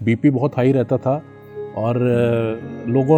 BP बहुत high रहता था और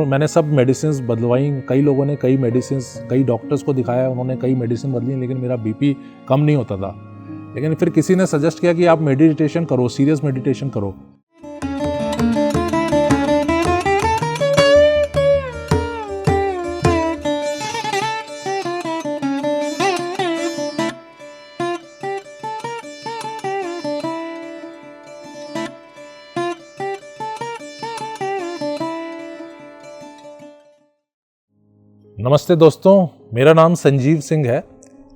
मैंने सब मेडिसिन्स बदलवाई। कई लोगों ने कई मेडिसिन्स, कई डॉक्टर्स को दिखाया, उन्होंने कई मेडिसिन बदली, लेकिन मेरा बीपी कम नहीं होता था। लेकिन फिर किसी ने सजेस्ट किया कि आप मेडिटेशन करो, सीरियस मेडिटेशन करो। नमस्ते दोस्तों, मेरा नाम संजीव सिंह है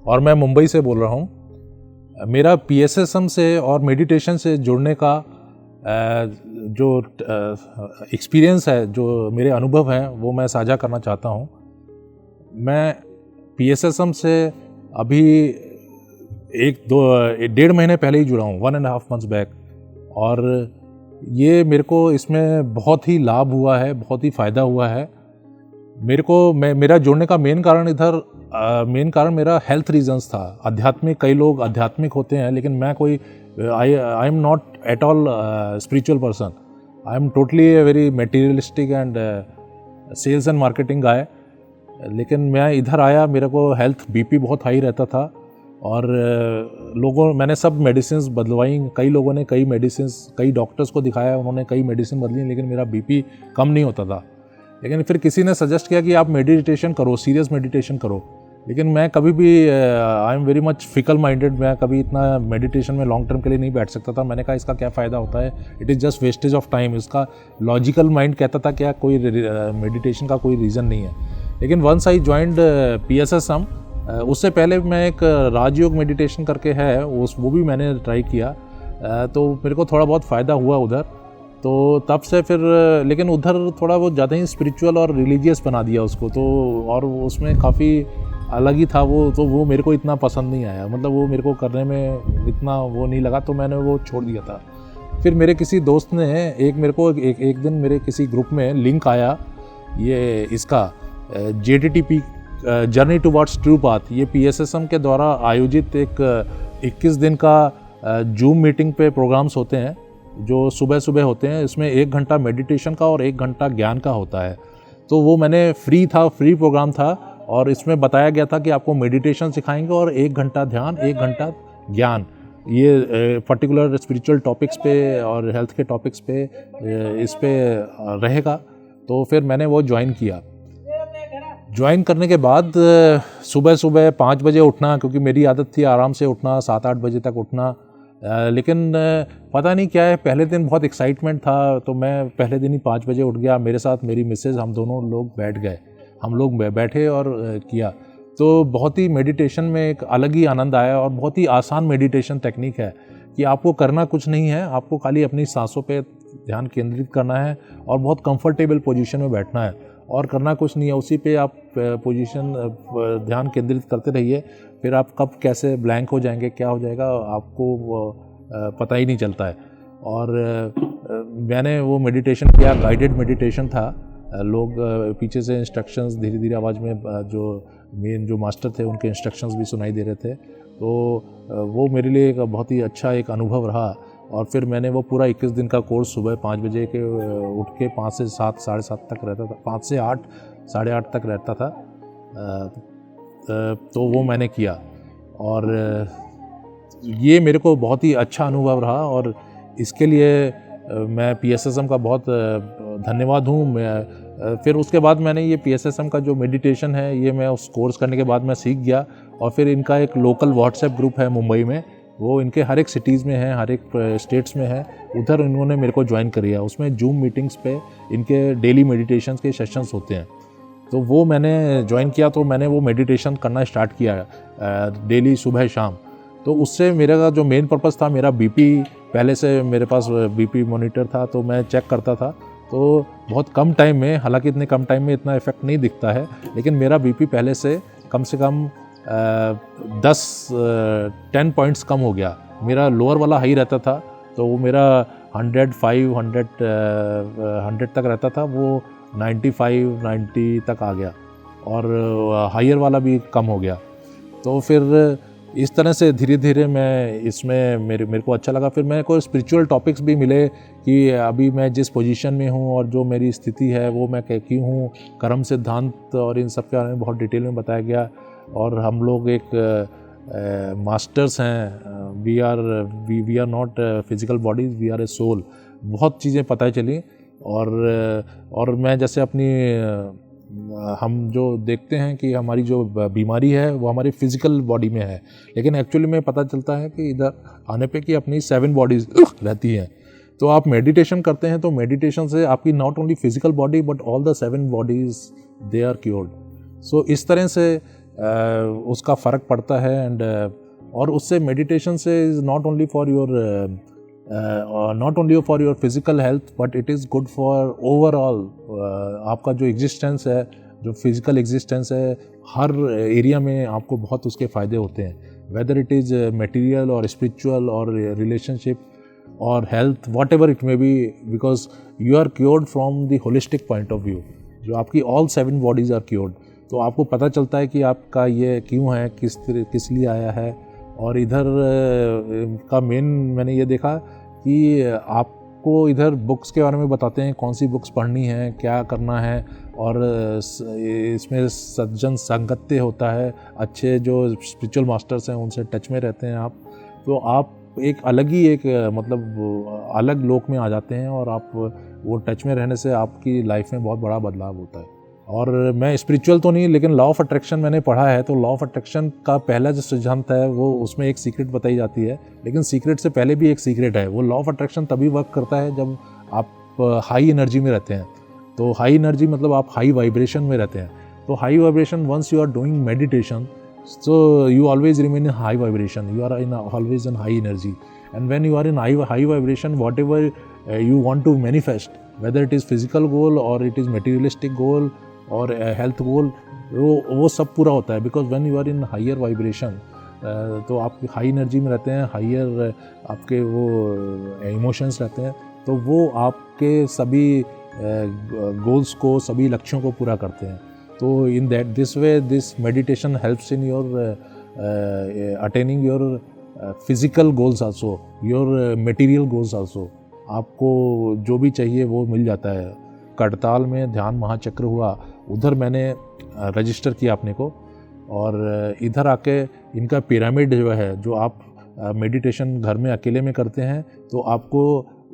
और मैं मुंबई से बोल रहा हूँ। मेरा पीएसएसएम से और मेडिटेशन से जुड़ने का जो एक्सपीरियंस है, जो मेरे अनुभव हैं, वो मैं साझा करना चाहता हूँ। मैं पीएसएसएम से अभी 1-1.5 महीने पहले ही जुड़ा हूँ, 1.5 months बैक, और ये मेरे को इसमें बहुत ही लाभ हुआ है, बहुत ही फ़ायदा हुआ है। मेरा जुड़ने का मेन कारण मेरा हेल्थ रीजंस था। आध्यात्मिक, कई लोग आध्यात्मिक होते हैं, लेकिन मैं कोई I am not at all spiritual person. I am totally a very materialistic and sales and marketing guy. लेकिन मैं इधर आया, मेरे को हेल्थ बीपी बहुत हाई रहता था और मैंने सब मेडिसिन्स बदलवाई। कई लोगों ने कई मेडिसिन्स, कई डॉक्टर्स को दिखाया, उन्होंने कई मेडिसिन बदली, लेकिन मेरा बीपी कम नहीं होता था। लेकिन फिर किसी ने सजेस्ट किया कि आप मेडिटेशन करो, सीरियस मेडिटेशन करो। लेकिन मैं कभी भी I am very much fickle minded, मैं कभी इतना मेडिटेशन में लॉन्ग टर्म के लिए नहीं बैठ सकता था। मैंने कहा इसका क्या फ़ायदा होता है, it is just wastage of time. इसका लॉजिकल माइंड कहता था क्या कोई मेडिटेशन का कोई रीज़न नहीं है। लेकिन वंस आई ज्वाइंड पीएसएसएम, उससे पहले मैं एक राजयोग मेडिटेशन करके है, वो भी मैंने ट्राई किया, तो मेरे को थोड़ा बहुत फ़ायदा हुआ उधर। तो तब से फिर, लेकिन उधर थोड़ा वो ज़्यादा ही स्पिरिचुअल और रिलीजियस बना दिया उसको, तो और उसमें काफ़ी अलग ही था वो, तो वो मेरे को इतना पसंद नहीं आया। मतलब वो मेरे को करने में इतना वो नहीं लगा, तो मैंने वो छोड़ दिया था। फिर मेरे किसी दोस्त ने एक दिन मेरे किसी ग्रुप में लिंक आया, ये इसका JTTP journey towards true path, ये पीएसएसएम के द्वारा आयोजित एक 21 दिन का जूम मीटिंग पे प्रोग्राम्स होते हैं, जो सुबह सुबह होते हैं। इसमें 1 घंटा मेडिटेशन का और 1 घंटा ज्ञान का होता है। तो वो मैंने फ्री प्रोग्राम था, और इसमें बताया गया था कि आपको मेडिटेशन सिखाएंगे और 1 घंटा ध्यान, 1 घंटा ज्ञान, ये पर्टिकुलर स्पिरिचुअल टॉपिक्स पे और हेल्थ के टॉपिक्स पे इस पे रहेगा। तो फिर मैंने वो ज्वाइन किया। ज्वाइन करने के बाद सुबह सुबह 5 बजे उठना, क्योंकि मेरी आदत थी आराम से उठना, 7-8 बजे तक उठना। लेकिन पता नहीं क्या है, पहले दिन बहुत एक्साइटमेंट था, तो मैं पहले दिन ही 5 बजे उठ गया। मेरे साथ मेरी मिसेज़, हम दोनों लोग बैठ गए, हम लोग बैठे और किया। तो बहुत ही मेडिटेशन में एक अलग ही आनंद आया, और बहुत ही आसान मेडिटेशन टेक्निक है कि आपको करना कुछ नहीं है, आपको खाली अपनी सांसों पे ध्यान केंद्रित करना है और बहुत कंफर्टेबल पोजीशन में बैठना है, और करना कुछ नहीं है। उसी पे आप पोजीशन ध्यान केंद्रित करते रहिए। फिर आप कब कैसे ब्लैंक हो जाएंगे, क्या हो जाएगा, आपको पता ही नहीं चलता है। और मैंने वो मेडिटेशन किया, गाइडेड मेडिटेशन था। लोग पीछे से इंस्ट्रक्शंस धीरे धीरे आवाज़ में, जो मास्टर थे उनके इंस्ट्रक्शंस भी सुनाई दे रहे थे। तो वो मेरे लिए एक बहुत ही अच्छा एक अनुभव रहा। और फिर मैंने वो पूरा 21 दिन का कोर्स सुबह 5 बजे के उठ के 5 से 7, 7:30 तक रहता था, 5 से 8, 8:30 तक रहता था। तो वो मैंने किया, और ये मेरे को बहुत ही अच्छा अनुभव रहा, और इसके लिए मैं पीएसएसएम का बहुत धन्यवाद हूँ। फिर उसके बाद मैंने ये पीएसएसएम का जो मेडिटेशन है, ये मैं उस कोर्स करने के बाद मैं सीख गया। और फिर इनका एक लोकल व्हाट्सएप ग्रुप है मुंबई में, वो इनके हर एक सिटीज़ में है, हर एक स्टेट्स में है। उधर इन्होंने मेरे को ज्वाइन कर लिया। उसमें जूम मीटिंग्स पे इनके डेली मेडिटेशन के सेशंस होते हैं, तो वो मैंने ज्वाइन किया। तो मैंने वो मेडिटेशन करना स्टार्ट किया डेली सुबह शाम। तो उससे मेरा जो मेन पर्पस था, मेरा बीपी, पहले से मेरे पास बीपी मॉनिटर था, तो मैं चेक करता था। तो बहुत कम टाइम में, हालांकि इतने कम टाइम में इतना इफेक्ट नहीं दिखता है, लेकिन मेरा बीपी पहले से कम 10 पॉइंट्स कम हो गया। मेरा लोअर वाला हाई रहता था, तो वो मेरा 100 तक रहता था, वो 95-90 तक आ गया, और हायर वाला भी कम हो गया। तो फिर इस तरह से धीरे धीरे मैं इसमें मेरे को अच्छा लगा। फिर मेरे को स्पिरिचुअल टॉपिक्स भी मिले कि अभी मैं जिस पोजीशन में हूँ और जो मेरी स्थिति है वो मैं क्यों हूँ, कर्म सिद्धांत और इन सब के बारे में बहुत डिटेल में बताया गया। और हम लोग एक मास्टर्स हैं, we are not physical bodies, we are a soul. बहुत चीज़ें पता चली। और मैं जैसे अपनी हम जो देखते हैं कि हमारी जो बीमारी है वो हमारी फिजिकल बॉडी में है, लेकिन एक्चुअली में पता चलता है कि इधर आने पे कि अपनी 7 बॉडीज रहती हैं। तो आप मेडिटेशन करते हैं तो मेडिटेशन से आपकी not only physical body but all the 7 bodies they are cured. So इस तरह से उसका फ़र्क पड़ता है। एंड और उससे मेडिटेशन से is not only for your physical health but it is good for overall आपका जो एग्जिस्टेंस है, जो फिजिकल एग्जिस्टेंस है, हर एरिया में आपको बहुत उसके फ़ायदे होते हैं, वेदर इट इज़ मटेरियल और स्पिरिचुअल और रिलेशनशिप और health, whatever it may be, because you are cured from the holistic point of view. जो आपकी ऑल 7 बॉडीज़ आर क्योर्ड। तो आपको पता चलता है कि आपका ये क्यों है, किस लिए आया है। और इधर का मेन मैंने ये देखा कि आपको इधर बुक्स के बारे में बताते हैं, कौन सी बुक्स पढ़नी है, क्या करना है। और इसमें सज्जन संगत्य होता है, अच्छे जो स्पिरिचुअल मास्टर्स हैं उनसे टच में रहते हैं आप, तो आप एक अलग ही मतलब अलग लोक में आ जाते हैं। और आप वो टच में रहने से आपकी लाइफ में बहुत बड़ा बदलाव होता है। और मैं स्पिरिचुअल तो नहीं, लेकिन लॉ ऑफ अट्रैक्शन मैंने पढ़ा है। तो लॉ ऑफ अट्रैक्शन का पहला जो सिद्धांत है वो उसमें एक सीक्रेट बताई जाती है, लेकिन सीक्रेट से पहले भी एक सीक्रेट है। वो लॉ ऑफ अट्रैक्शन तभी वर्क करता है जब आप हाई एनर्जी में रहते हैं। तो हाई एनर्जी मतलब आप हाई वाइब्रेशन में रहते हैं। तो high vibration, once you are doing meditation, so you always remain in high vibration, you are always in high energy, and when you are in high vibration, whatever you want to manifest, whether it is physical goal or it is materialistic goal or health goal, वो सब पूरा होता है। Because when you are in higher vibration, तो आप high energy में रहते हैं, हायर आपके वो इमोशंस रहते हैं, तो वो आपके सभी गोल्स को, सभी लक्ष्यों को पूरा करते हैं। तो in this way this meditation helps in your attaining your physical goals also, your material goals also। आपको जो भी चाहिए वो मिल जाता है। करताल में ध्यान महाचक्र हुआ, उधर मैंने रजिस्टर किया अपने को। और इधर आके इनका पिरामिड जो है, जो आप मेडिटेशन घर में अकेले में करते हैं तो आपको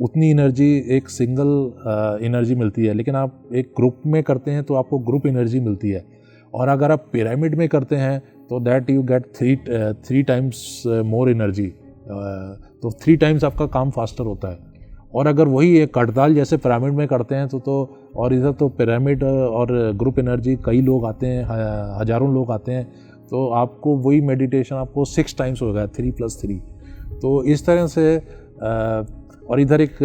उतनी एनर्जी, एक सिंगल एनर्जी मिलती है, लेकिन आप एक ग्रुप में करते हैं तो आपको ग्रुप एनर्जी मिलती है। और अगर आप पिरामिड में करते हैं तो that you get 3 times more energy, तो 3 टाइम्स आपका काम फास्टर होता है। और अगर वही एक करताल जैसे पिरामिड में करते हैं तो और इधर तो पिरामिड और ग्रुप एनर्जी कई लोग आते हैं, हज़ारों लोग आते हैं, तो आपको वही मेडिटेशन आपको 6 टाइम्स होगा, 3 + 3। तो इस तरह से और इधर एक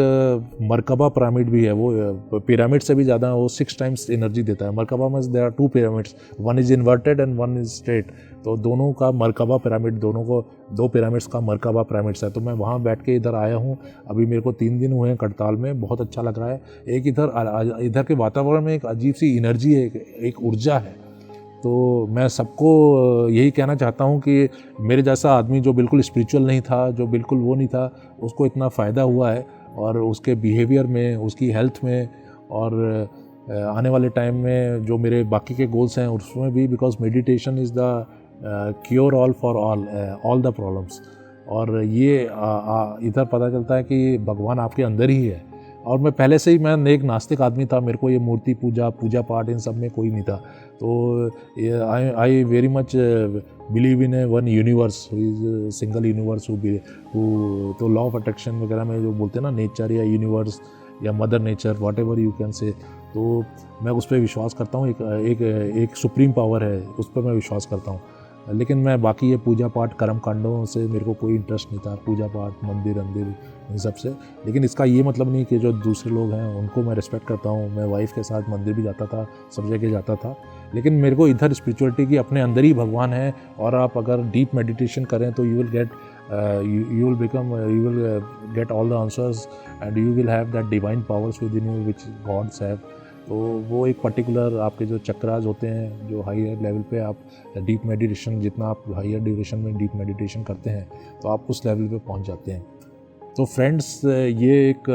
मरकबा पिरामिड भी है, वो पिरामिड से भी ज़्यादा, वो 6 टाइम्स एनर्जी देता है। मरकबा में there are 2 pyramids, one is inverted and one is straight. तो दोनों का मरकबा पिरामिड, दोनों को 2 पिरामिड्स का मरकबा पिरामिड्स है। तो मैं वहाँ बैठ के इधर आया हूँ, अभी मेरे को 3 दिन हुए हैं करताल में, बहुत अच्छा लग रहा है। एक इधर के वातावरण में एक अजीब सी एनर्जी है, एक ऊर्जा है। तो मैं सबको यही कहना चाहता हूँ कि मेरे जैसा आदमी जो बिल्कुल स्पिरिचुअल नहीं था, जो बिल्कुल वो नहीं था, उसको इतना फ़ायदा हुआ है। और उसके बिहेवियर में, उसकी हेल्थ में, और आने वाले टाइम में जो मेरे बाकी के गोल्स हैं उसमें भी, because meditation is the cure all for all the problems. और ये इधर पता चलता है कि भगवान आपके अंदर ही है। और मैं पहले से ही, मैं एक नास्तिक आदमी था, मेरे को ये मूर्ति पूजा पाठ इन सब में कोई नहीं था। तो I very much believe in A one universe, is single universe तो लॉ ऑफ अट्रैक्शन वगैरह में जो बोलते हैं ना, नेचर या यूनिवर्स या mother nature, what ever you can say, तो मैं उस पर विश्वास करता हूँ। एक सुप्रीम पावर है, उस पर मैं विश्वास करता हूँ। लेकिन मैं बाकी ये पूजा पाठ कर्म कांडों से मेरे को कोई इंटरेस्ट नहीं था, पूजा पाठ मंदिर इन सब से। लेकिन इसका ये मतलब नहीं कि जो दूसरे लोग हैं उनको मैं रिस्पेक्ट करता हूँ। मैं वाइफ के साथ मंदिर भी जाता था, सब जगह जाता था, लेकिन मेरे को इधर स्पिरिचुअलिटी की अपने अंदर ही भगवान है। और आप अगर डीप मेडिटेशन करें तो you will get all the answers and you will have that divine powers within you which gods have. तो वो एक पर्टिकुलर आपके जो चक्रास होते हैं, जो हायर लेवल पे आप डीप मेडिटेशन, जितना आप हायर ड्यूरेशन में डीप मेडिटेशन करते हैं तो आप उस लेवल पे पहुंच जाते हैं। तो फ्रेंड्स, ये एक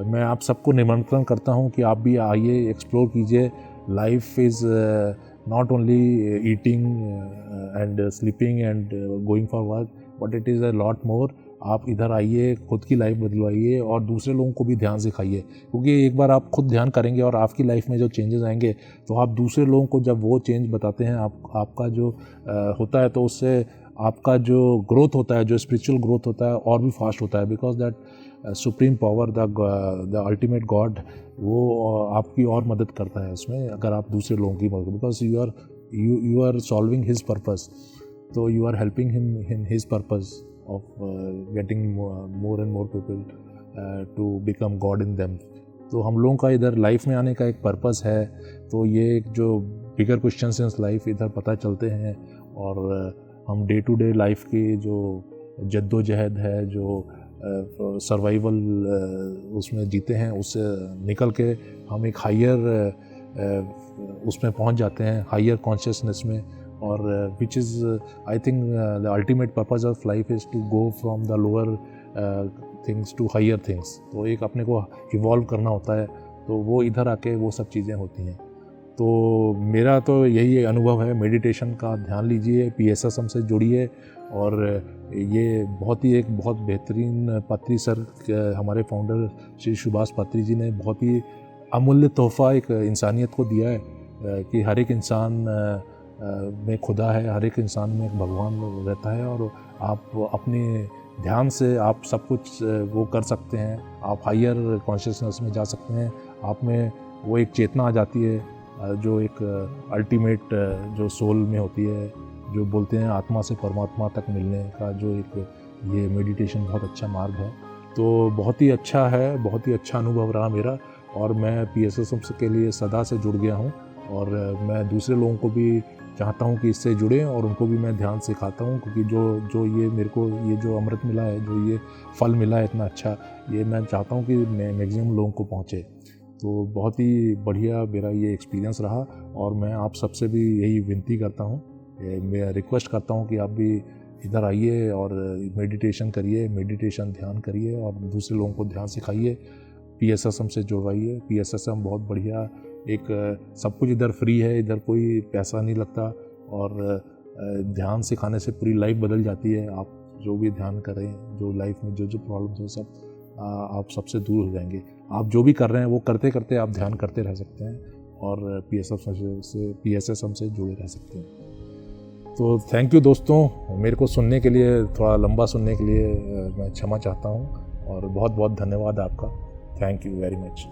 मैं आप सबको निमंत्रण करता हूं कि आप भी आइए, एक्सप्लोर कीजिए। Life is not only eating and sleeping and going for work, but it is a lot more. आप इधर आइए, खुद की लाइफ बदलवाइए और दूसरे लोगों को भी ध्यान सिखाइए, क्योंकि एक बार आप खुद ध्यान करेंगे और आपकी लाइफ में जो चेंजेस आएंगे तो आप दूसरे लोगों को जब वो चेंज बताते हैं, आपका जो होता है, तो उससे आपका जो ग्रोथ होता है, जो स्पिरिचुअल ग्रोथ होता है, और भी फास्ट होता है। Because that supreme power, the ultimate God, वो आपकी और मदद करता है उसमें, अगर आप दूसरे लोगों की मदद, because you are solving his purpose, तो you are helping him in his purpose of getting more and more people to become God in them। तो हम लोगों का इधर लाइफ में आने का एक पर्पस है, तो ये एक जो बिगर क्वेश्चंस इन लाइफ इधर पता चलते हैं, और हम डे टू डे लाइफ की जो जद्दोजहद है, जो सर्वाइवल उसमें जीते हैं, उससे निकल के हम एक हायर उसमें पहुंच जाते हैं, हायर कॉन्शियसनेस में। और which is I think the ultimate purpose of life is to go from the lower things to higher things. तो एक अपने को इवॉल्व करना होता है, तो वो इधर आके वो सब चीज़ें होती हैं। तो मेरा तो यही अनुभव है, मेडिटेशन का ध्यान लीजिए, PSSM से जुड़िए। और ये एक बहुत बेहतरीन पत्री सर, हमारे फाउंडर श्री सुभाष पत्री जी ने बहुत ही अमूल्य तोहफ़ा एक इंसानियत को दिया है, कि हर एक इंसान में खुदा है, हर एक इंसान में एक भगवान रहता है, और आप अपने ध्यान से आप सब कुछ वो कर सकते हैं, आप हायर कॉन्शियसनेस में जा सकते हैं। आप में वो एक चेतना आ जाती है, जो एक अल्टीमेट जो सोल में होती है, जो बोलते हैं आत्मा से परमात्मा तक मिलने का, जो एक ये मेडिटेशन बहुत अच्छा मार्ग है। तो बहुत ही अच्छा है, बहुत ही अच्छा अनुभव रहा मेरा, और मैं PSSM के लिए सदा से जुड़ गया हूँ, और मैं दूसरे लोगों को भी चाहता हूँ कि इससे जुड़ें, और उनको भी मैं ध्यान सिखाता हूँ, क्योंकि जो ये मेरे को ये जो अमृत मिला है, जो ये फल मिला है इतना अच्छा, ये मैं चाहता हूँ कि मैक्सिमम लोगों को पहुँचे। तो बहुत ही बढ़िया मेरा ये एक्सपीरियंस रहा, और मैं आप सबसे भी यही विनती करता हूँ, मैं रिक्वेस्ट करता हूँ कि आप भी इधर आइए और मेडिटेशन करिए, मेडिटेशन ध्यान करिए, और दूसरे लोगों को ध्यान सिखाइए, PSSM से जुड़वाइए। PSSM बहुत बढ़िया एक, सब कुछ इधर फ्री है, इधर कोई पैसा नहीं लगता, और ध्यान सिखाने से पूरी लाइफ बदल जाती है। आप जो भी ध्यान करें, जो लाइफ में जो प्रॉब्लम्स है, सब आप सबसे दूर हो जाएंगे। आप जो भी कर रहे हैं वो करते करते आप ध्यान करते रह सकते हैं, और PSSM से जुड़े रह सकते हैं। तो थैंक यू दोस्तों, मेरे को सुनने के लिए, थोड़ा लंबा सुनने के लिए मैं क्षमा चाहता हूँ, और बहुत बहुत धन्यवाद आपका। Thank you very much.